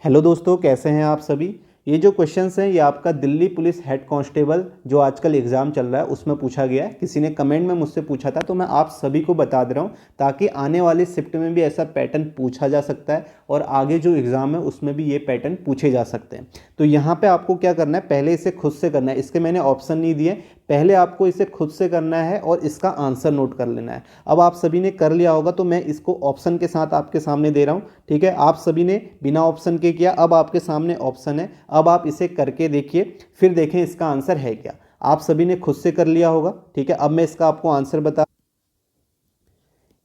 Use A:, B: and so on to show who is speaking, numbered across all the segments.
A: Hello दोस्तों, कैसे हैं आप सभी। ये जो क्वेश्चंस हैं ये आपका दिल्ली पुलिस हेड कांस्टेबल जो आजकल एग्ज़ाम चल रहा है उसमें पूछा गया है। किसी ने कमेंट में मुझसे पूछा था तो मैं आप सभी को बता दे रहा हूँ ताकि आने वाली शिफ्ट में भी ऐसा पैटर्न पूछा जा सकता है और आगे जो एग्ज़ाम है उसमें भी ये पैटर्न पूछे जा सकते हैं। तो यहाँ पे आपको क्या करना है, पहले इसे खुद से करना है। इसके मैंने ऑप्शन नहीं दिए, पहले आपको इसे खुद से करना है और इसका आंसर नोट कर लेना है। अब आप सभी ने कर लिया होगा तो मैं इसको ऑप्शन के साथ आपके सामने दे रहा हूँ। ठीक है, आप सभी ने बिना ऑप्शन के किया, अब आपके सामने ऑप्शन है। अब आप इसे करके देखिए, फिर देखें इसका आंसर है क्या। आप सभी ने खुद से कर लिया होगा। ठीक है, अब मैं इसका आपको आंसर बता,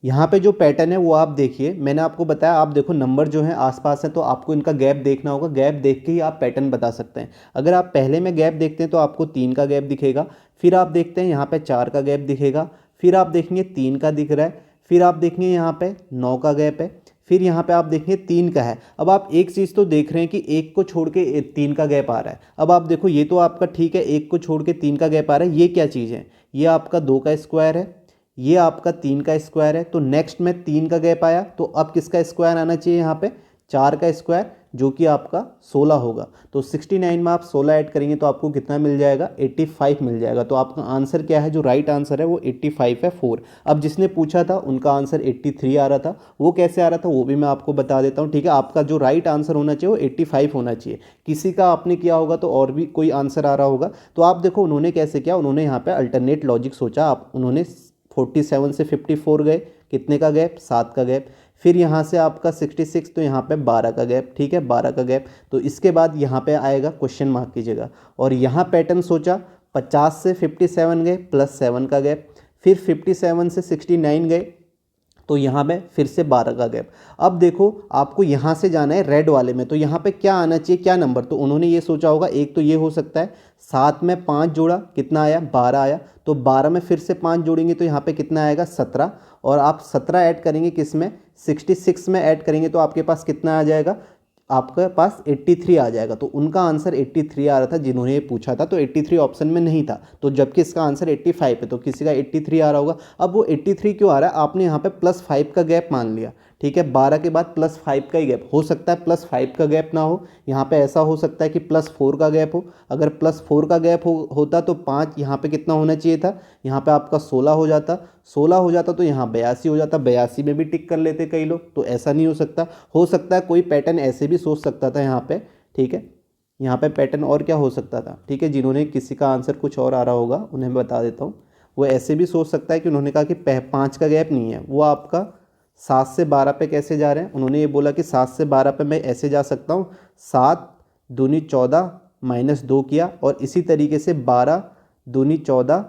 A: यहाँ पे जो पैटर्न है वो आप देखिए। मैंने आपको बताया, आप देखो नंबर जो है आसपास है तो आपको इनका गैप देखना होगा। गैप देख के ही आप पैटर्न बता सकते हैं। अगर आप पहले में गैप देखते हैं तो आपको 3 का गैप दिखेगा, फिर आप देखते हैं यहाँ पे 4 का गैप दिखेगा, फिर आप देखेंगे 3 का दिख रहा है, फिर आप देखेंगे यहाँ पे 9 का गैप है, फिर यहाँ पे आप देखेंगे 3 का है। अब आप एक चीज़ तो देख रहे हैं कि 1 को छोड़ के 3 का गैप आ रहा है। अब आप देखो ये तो आपका ठीक है, 1 को छोड़ के 3 का गैप आ रहा है। ये क्या चीज़ है, ये आपका 2 का स्क्वायर है, ये आपका 3 का स्क्वायर है। तो नेक्स्ट में 3 का गैप आया तो अब किसका स्क्वायर आना चाहिए, यहाँ पे 4 का स्क्वायर, जो कि आपका 16 होगा। तो 69 में आप 16 ऐड करेंगे तो आपको कितना मिल जाएगा, 85 मिल जाएगा। तो आपका आंसर क्या है, जो राइट आंसर है वो 85 है, 4। अब जिसने पूछा था उनका आंसर 83 आ रहा था, वो कैसे आ रहा था वो भी मैं आपको बता देता हूँ। ठीक है, आपका जो राइट आंसर होना चाहिए वो 85 होना चाहिए। किसी का आपने किया होगा तो और भी कोई आंसर आ रहा होगा। तो आप देखो उन्होंने कैसे किया, उन्होंने यहाँ पे अल्टरनेट लॉजिक सोचा। आप उन्होंने 47 से 54 गए, कितने का गैप, 7 का गैप। फिर यहाँ से आपका 66 तो यहाँ पे 12 का गैप। ठीक है, 12 का गैप। तो इसके बाद यहाँ पे आएगा क्वेश्चन मार्क की जगह, और यहाँ पैटर्न सोचा 50 से 57 गए प्लस 7 का गैप, फिर 57 से 69 गए तो यहाँ पे फिर से 12 का गैप। अब देखो आपको यहाँ से जाना है रेड वाले में, तो यहाँ पे क्या आना चाहिए, क्या नंबर। तो उन्होंने ये सोचा होगा, एक तो ये हो सकता है 7 में 5 जोड़ा, कितना आया, 12 आया। तो 12 में फिर से 5 जोड़ेंगे तो यहाँ पे कितना आएगा, 17। और आप 17 ऐड करेंगे किस में, 66 में ऐड करेंगे तो आपके पास कितना आ जाएगा, आपके पास 83 आ जाएगा। तो उनका आंसर 83 आ रहा था जिन्होंने ये पूछा था। तो 83 ऑप्शन में नहीं था, तो जबकि इसका आंसर 85 है तो किसी का 83 आ रहा होगा। अब वो 83 क्यों आ रहा है, आपने यहाँ पे +5 का गैप मान लिया। ठीक है, 12 के बाद +5 का ही गैप हो सकता है, +5 का गैप ना हो। यहाँ पे ऐसा हो सकता है कि +4 का गैप हो। अगर +4 का गैप होता तो 5 यहाँ पे कितना होना चाहिए था, यहाँ पे आपका 16 हो जाता। 16 हो जाता तो यहाँ 82 हो जाता, 82 में भी टिक कर लेते कई लोग। तो ऐसा नहीं हो सकता। हो सकता है कोई पैटर्न ऐसे भी सोच सकता था यहाँ पे। ठीक है, यहाँ पे पैटर्न और क्या हो सकता था। ठीक है, जिन्होंने किसी का आंसर कुछ और आ रहा होगा उन्हें मैं बता देता हूँ। वो ऐसे भी सोच सकता है कि उन्होंने कहा कि 5 का गैप नहीं है, वो आपका 7 से 12 पे कैसे जा रहे हैं। उन्होंने ये बोला कि 7 से 12 पे मैं ऐसे जा सकता हूँ, 7 दूनी 14 -2 किया, और इसी तरीके से 12 दूनी 14,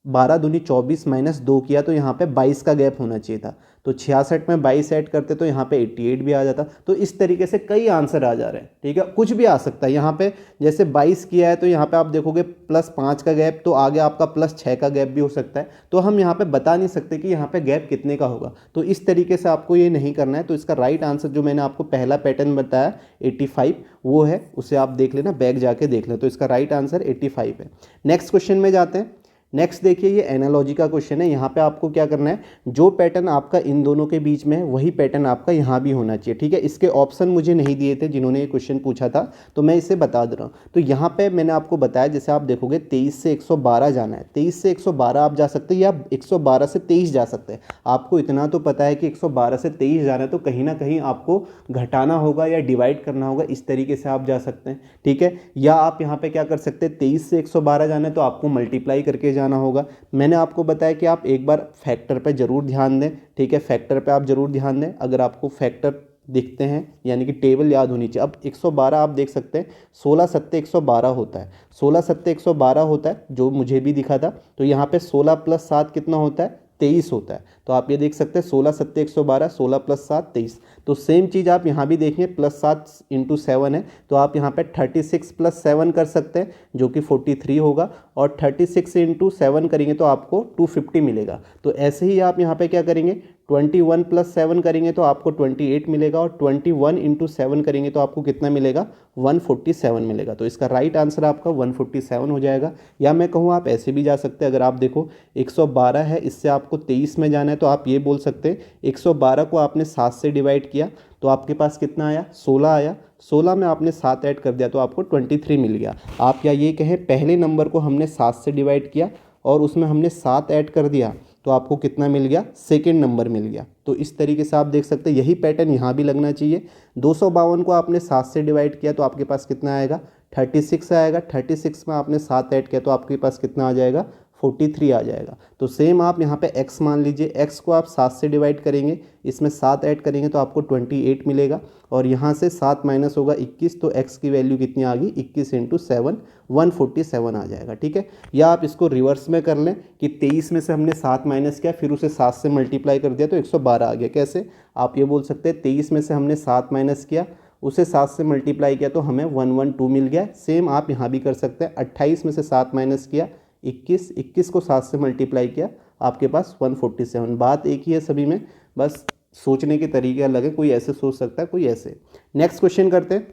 A: 12 दूनी 24 -2 किया, तो यहाँ पे 22 का गैप होना चाहिए था। तो 66 में 22 ऐड करते तो यहाँ पे 88 भी आ जाता। तो इस तरीके से कई आंसर आ जा रहे हैं। ठीक है, कुछ भी आ सकता है। यहाँ पे जैसे 22 किया है तो यहाँ पे आप देखोगे +5 का गैप, तो आगे आपका +6 का गैप भी हो सकता है। तो हम यहाँ पे बता नहीं सकते कि यहाँ पे गैप कितने का होगा। तो इस तरीके से आपको ये नहीं करना है। तो इसका राइट आंसर जो मैंने आपको पहला पैटर्न बताया 85 वो है, उसे आप देख लेना, बैक जाके देख लें। तो इसका राइट आंसर 85 है। नेक्स्ट क्वेश्चन में जाते हैं। नेक्स्ट देखिए, ये एनालॉजी का क्वेश्चन है। यहाँ पे आपको क्या करना है, जो पैटर्न आपका इन दोनों के बीच में है वही पैटर्न आपका यहाँ भी होना चाहिए। ठीक है, इसके ऑप्शन मुझे नहीं दिए थे जिन्होंने ये क्वेश्चन पूछा था, तो मैं इसे बता दे रहा हूँ। तो यहाँ पे मैंने आपको बताया, जैसे आप देखोगे 23 से 112 जाना है, 23 से 112 आप जा सकते हैं, या 112 से 23 जा सकते हैं। आपको इतना तो पता है कि 112 से 23 जाना है, तो कहीं ना कहीं आपको घटाना होगा या डिवाइड करना होगा। इस तरीके से आप जा सकते हैं। ठीक है, या आप यहाँ पे क्या कर सकते हैं, 23 से 112 जाना है तो आपको मल्टीप्लाई करके जाना होगा। मैंने आपको बताया कि आप एक बार फैक्टर पे जरूर ध्यान दें। ठीक है, फैक्टर पे आप जरूर ध्यान दें। अगर आपको फैक्टर दिखते हैं यानी कि टेबल याद होनी चाहिए। अब 112 आप देख सकते हैं, 16 सत्ते 112 होता है, 16 सत्ते 112 होता है, जो मुझे भी दिखा था। तो यहाँ पे 16 + 7 कितना होता है, 23 होता है। तो आप ये देख सकते हैं 16 सत्ते 112, 16 + 7 23। तो सेम चीज़ आप यहाँ भी देखेंगे, +7 × 7 है, तो आप यहाँ पे 36 + 7 कर सकते हैं, जो कि 43 होगा। और 36 × 7 करेंगे तो आपको 250 मिलेगा। तो ऐसे ही आप यहाँ पे क्या करेंगे, 21 + 7 करेंगे तो आपको 28 मिलेगा, और 21 × 7 करेंगे तो आपको कितना मिलेगा, 147 मिलेगा। तो इसका राइट आंसर आपका 147 हो जाएगा। या मैं कहूँ आप ऐसे भी जा सकते हैं, अगर आप देखो 112 है, इससे आपको 23 में जाना है, तो आप ये बोल सकते हैं 112 को आपने 7 से डिवाइड किया तो आपके पास कितना आया, 16 आया। 16 में आपने 7 ऐड कर दिया तो आपको 23 मिल गया। आप या ये कहें पहले नंबर को हमने 7 से डिवाइड किया और उसमें हमने 7 ऐड कर दिया तो आपको कितना मिल गया, सेकेंड नंबर मिल गया। तो इस तरीके से आप देख सकते हैं, यही पैटर्न यहाँ भी लगना चाहिए। 252 को आपने 7 से डिवाइड किया तो आपके पास कितना आएगा, 36 आएगा। 36 में आपने 7 ऐड किया तो आपके पास कितना आ जाएगा, 43 आ जाएगा। तो सेम आप यहाँ पे x मान लीजिए, x को आप 7 से डिवाइड करेंगे, इसमें 7 ऐड करेंगे तो आपको 28 मिलेगा, और यहाँ से 7 माइनस होगा 21, तो x की वैल्यू कितनी आ गई, 21 × 7 147 आ जाएगा। ठीक है, या आप इसको रिवर्स में कर लें कि 23 में से हमने 7 माइनस किया, फिर उसे 7 से मल्टीप्लाई कर दिया तो 112 आ गया। कैसे, आप ये बोल सकते हैं 23 में से हमने 7 माइनस किया, उसे 7 से मल्टीप्लाई किया तो हमें 112 मिल गया। सेम आप यहाँ भी कर सकते हैं, 28 में से 7 माइनस किया 21 को 7 से मल्टीप्लाई किया, आपके पास 147। बात एक ही है सभी में, बस सोचने के तरीके अलग है, कोई ऐसे सोच सकता है, कोई ऐसे। नेक्स्ट क्वेश्चन करते हैं।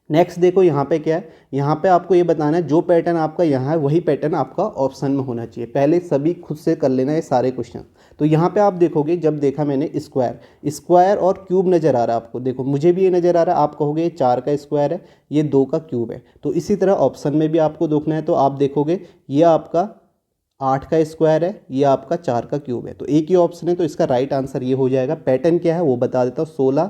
A: नेक्स्ट देखो यहाँ पे क्या है, यहाँ पे आपको ये बताना है जो पैटर्न आपका यहाँ है वही पैटर्न आपका ऑप्शन में होना चाहिए। पहले सभी खुद से कर लेना है सारे क्वेश्चन। तो यहाँ पे आप देखोगे, जब देखा मैंने स्क्वायर और क्यूब नज़र आ रहा है आपको, देखो मुझे भी ये नज़र आ रहा है, आप कहोगे ये 4 का स्क्वायर है, ये 2 का क्यूब है। तो इसी तरह ऑप्शन में भी आपको देखना है, तो आप देखोगे ये आपका 8 का स्क्वायर है, ये आपका 4 का क्यूब है। तो एक ही ऑप्शन है, तो इसका राइट आंसर ये हो जाएगा। पैटर्न क्या है वो बता देता हूँ, 16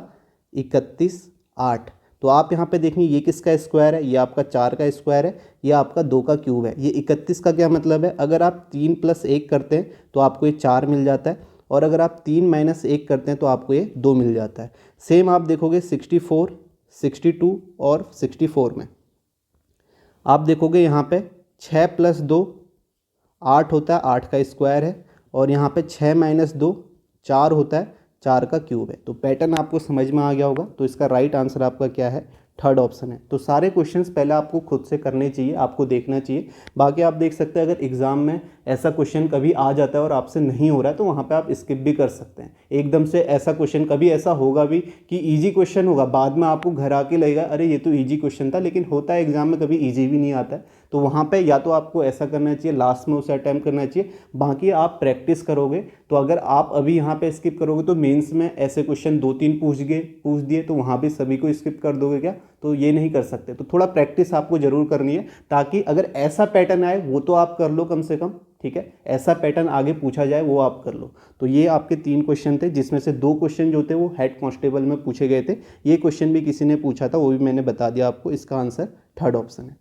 A: 31 8। तो आप यहाँ पे देखेंगे ये किसका स्क्वायर है, ये आपका 4 का स्क्वायर है, ये आपका 2 का क्यूब है। ये 31 का क्या मतलब है, अगर आप 3 + 1 करते हैं तो आपको ये 4 मिल जाता है, और अगर आप 3 - 1 करते हैं तो आपको ये 2 मिल जाता है। सेम आप देखोगे 64 62 और 64 में आप देखोगे यहाँ पे 6 + 2 8 होता है, 8 का स्क्वायर है, और यहाँ पे 6 - 2 4 होता है, 4 का क्यूब है। तो पैटर्न आपको समझ में आ गया होगा। तो इसका राइट आंसर आपका क्या है, थर्ड ऑप्शन है। तो सारे क्वेश्चंस पहले आपको खुद से करने चाहिए, आपको देखना चाहिए। बाकी आप देख सकते हैं अगर एग्जाम में ऐसा क्वेश्चन कभी आ जाता है और आपसे नहीं हो रहा है तो वहाँ पे आप स्किप भी कर सकते हैं। एकदम से ऐसा क्वेश्चन कभी ऐसा होगा भी कि इजी क्वेश्चन होगा, बाद में आपको घर आके लगेगा अरे ये तो इजी क्वेश्चन था, लेकिन होता है एग्जाम में कभी इजी भी नहीं आता है। तो वहाँ पे या तो आपको ऐसा करना चाहिए, लास्ट में उसे अटैम्प्ट करना चाहिए। बाकी आप प्रैक्टिस करोगे तो अगर आप अभी यहाँ पे स्किप करोगे तो मेंस में ऐसे क्वेश्चन 2-3 पूछ दिए तो वहाँ भी सभी को स्किप कर दोगे क्या, तो ये नहीं कर सकते। तो थोड़ा प्रैक्टिस आपको जरूर करनी है, ताकि अगर ऐसा पैटर्न आए वो तो आप कर लो कम से कम, ठीक है, ऐसा पैटर्न आगे पूछा जाए वो आप कर लो। तो ये आपके 3 क्वेश्चन थे, जिसमें से 2 क्वेश्चन जो थे वो हेड कांस्टेबल में पूछे गए थे। ये क्वेश्चन भी किसी ने पूछा था, वो भी मैंने बता दिया आपको। इसका आंसर थर्ड ऑप्शन है।